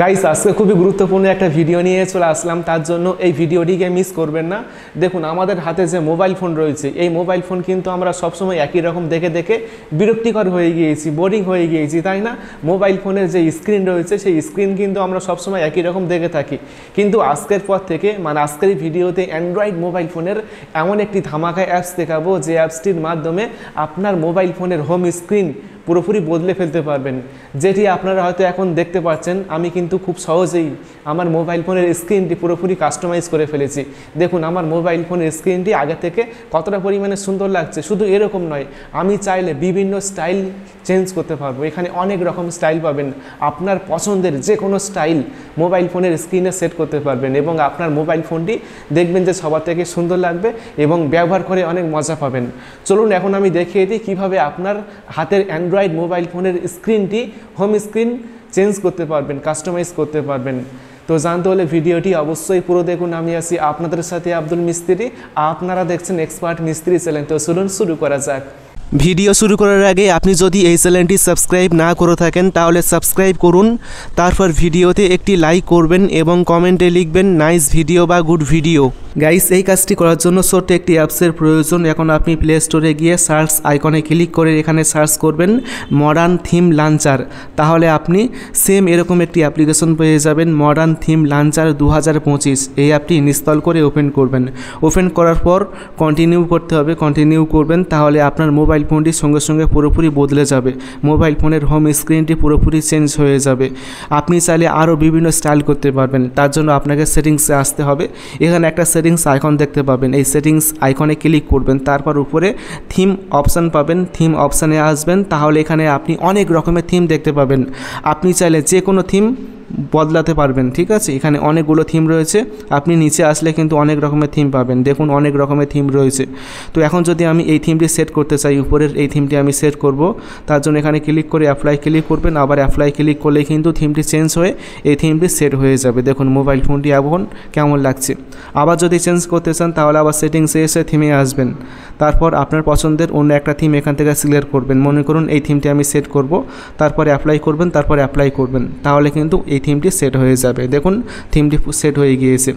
Guys আজকে খুবই গুরুত্বপূর্ণ একটা ভিডিও নিয়ে চলে আসলাম, তার জন্য এই ভিডিওটিকে মিস করবেন না। দেখুন আমাদের হাতে যে মোবাইল ফোন রয়েছে, এই মোবাইল ফোন কিন্তু আমরা সবসময় একই রকম দেখে দেখে বিরক্তিকর হয়ে গিয়েছি, বোরিং হয়ে গিয়েছি, তাই না? মোবাইল ফোনের যে স্ক্রিন রয়েছে সেই স্ক্রিন কিন্তু আমরা সবসময় একই রকম দেখে থাকি, কিন্তু আজকের পর থেকে আজকের এই ভিডিওতে অ্যান্ড্রয়েড মোবাইল ফোনের এমন একটি ধামাকা অ্যাপস দেখাবো যে অ্যাপসটির মাধ্যমে আপনার মোবাইল ফোনের হোম স্ক্রিন পুরোপুরি বদলে ফেলতে পারবেন। যেটি আপনারা হয়তো এখন দেখতে পাচ্ছেন, আমি কিন্তু খুব সহজেই আমার মোবাইল ফোনের স্ক্রিনটি পুরোপুরি কাস্টমাইজ করে ফেলেছি। দেখুন আমার মোবাইল ফোনের স্ক্রিনটি আগে থেকে কতটা পরিমাণে সুন্দর লাগছে। শুধু এরকম নয়, আমি চাইলে বিভিন্ন স্টাইল চেঞ্জ করতে পারবো। এখানে অনেক রকম স্টাইল পাবেন, আপনার পছন্দের যে কোনো স্টাইল মোবাইল ফোনের স্ক্রিনে সেট করতে পারবেন এবং আপনার মোবাইল ফোনটি দেখবেন যে সবার থেকে সুন্দর লাগবে এবং ব্যবহার করে অনেক মজা পাবেন। চলুন এখন আমি দেখিয়ে দিই কীভাবে আপনার হাতের অ্যান্ড্রয়েড মোবাইল ফোনের স্ক্রিনটি হোম স্ক্রিন চেঞ্জ করতে পারবেন, কাস্টমাইজ করতে পারবেন। তো জানতে হলে ভিডিওটি অবশ্যই পুরো দেখুন। আমি আছি আপনাদের সাথে আব্দুল মিস্ত্রি, আপনারা দেখছেন এক্সপার্ট মিস্ত্রি চ্যানেল। তো চলুন শুরু করা যাক। ভিডিও শুরু করার আগে আপনি যদি এই চ্যানেলটি সাবস্ক্রাইব না করে থাকেন তাহলে সাবস্ক্রাইব করুন, তারপর ভিডিওতে একটি লাইক করবেন এবং কমেন্টে লিখবেন নাইস ভিডিও বা গুড ভিডিও। গাইস এই কাজটি করার জন্য ছোট্ট একটি অ্যাপসের প্রয়োজন। এখন আপনি প্লে স্টোরে গিয়ে সার্চ আইকনে ক্লিক করে এখানে সার্চ করবেন মডার্ন থিম লঞ্চার, তাহলে আপনি সেম এরকম একটি অ্যাপ্লিকেশন পেয়ে যাবেন, মডার্ন থিম লঞ্চার 2025। এই অ্যাপটি ইনস্টল করে ওপেন করবেন। ওপেন করার পর কন্টিনিউ করতে হবে, কন্টিনিউ করবেন, তাহলে আপনার মোবাইল ফোনটি সঙ্গে সঙ্গে পুরোপুরি বদলে যাবে। মোবাইল ফোনের হোম স্ক্রিনটি পুরোপুরি চেঞ্জ হয়ে যাবে। আপনি চাইলে আরও বিভিন্ন স্টাইল করতে পারবেন। তার জন্য আপনাকে সেটিংসে আসতে হবে। এখানে একটা সেটিংস আইকন দেখতে পাবেন, এই সেটিংস আইকনে ক্লিক করবেন, তারপর উপরে থিম অপশান পাবেন, থিম অপশানে আসবেন, তাহলে এখানে আপনি অনেক রকমের থিম দেখতে পাবেন। আপনি চাইলে যে কোনো থিম বদলাতে পারবেন, ঠিক আছে? এখানে অনেকগুলো থিম রয়েছে, আপনি নিচে আসলে কিন্তু অনেক রকমের থিম পাবেন। দেখুন অনেক রকমের থিম রয়েছে। তো এখন যদি আমি এই থিমটি সেট করতে চাই, উপরের এই থিমটি আমি সেট করব, তার জন্য এখানে ক্লিক করে অ্যাপ্লাই ক্লিক করবেন। আবার অ্যাপ্লাই ক্লিক করলে কিন্তু থিমটি চেঞ্জ হয়ে এই থিমটি সেট হয়ে যাবে। দেখুন মোবাইল ফোনটি এখন কেমন লাগছে। আবার যদি চেঞ্জ করতে চান তাহলে আবার সেটিংসে এসে থিমে আসবেন, তারপর আপনার পছন্দের অন্য একটা থিম এখান থেকে সিলেক্ট করবেন। মনে করুন এই থিমটি আমি সেট করব, তারপরে অ্যাপ্লাই করবেন, তারপরে অ্যাপ্লাই করবেন, তাহলে কিন্তু এই থিমটি সেট হয়ে যাবে। দেখুন থিমটি সেট হয়ে গিয়েছে।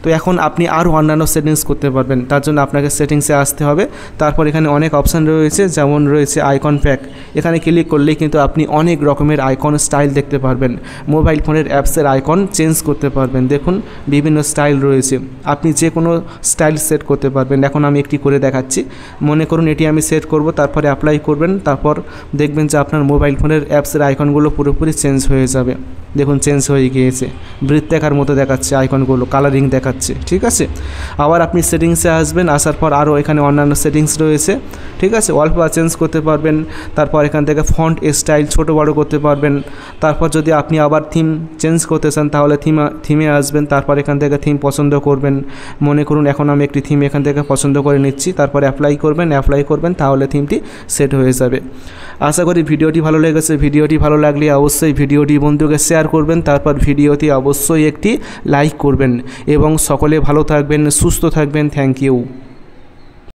তো এখন আপনি আরও অন্যান্য সেটিংস করতে পারবেন। তার জন্য আপনাকে সেটিংসে আসতে হবে, তারপর এখানে অনেক অপশান রয়েছে, যেমন রয়েছে আইকন প্যাক। এখানে ক্লিক করলেই কিন্তু আপনি অনেক রকমের আইকন স্টাইল দেখতে পারবেন। মোবাইল ফোনের অ্যাপসের আইকন চেঞ্জ করতে পারবেন। দেখুন বিভিন্ন স্টাইল রয়েছে, আপনি যে কোনো স্টাইল সেট করতে পারবেন। এখন আমি একটি করে দেখাচ্ছি। মনে করুন এটি আমি সেট করব, তারপরে অ্যাপ্লাই করবেন, তারপর দেখবেন যে আপনার মোবাইল ফোনের অ্যাপসের আইকনগুলো পুরোপুরি চেঞ্জ হয়ে যাবে। দেখুন চেঞ্জ হয়ে গিয়েছে, বৃত্তাকার মতো দেখাচ্ছে আইকনগুলো, কালারিং দেখাচ্ছে, ঠিক আছে? আবার আপনি সেটিংসে আসবেন, আসার পর আরও এখানে অন্যান্য সেটিংস রয়েছে, ঠিক আছে? অল্প চেঞ্জ করতে পারবেন। তারপর এখান থেকে ফন্ট স্টাইল ছোট বড় করতে পারবেন। তারপর যদি আপনি আবার থিম চেঞ্জ করতে চান তাহলে থিমে আসবেন, তারপর এখান থেকে থিম পছন্দ করবেন। মনে করুন এখন আমি একটি থিম এখান থেকে পছন্দ করে নিচ্ছি, তারপর অ্যাপ্লাই করবেন, তাহলে থিমটি সেট হয়ে যাবে। আশা করি ভিডিওটি ভালো লেগেছে। ভিডিওটি ভালো লাগলে অবশ্যই ভিডিওটি বন্ধুকে শেয়ার করবেন, তারপর ভিডিওটি অবশ্যই একটি লাইক করবেন এবং সকলে ভালো থাকবেন, সুস্থ থাকবেন। Thank you.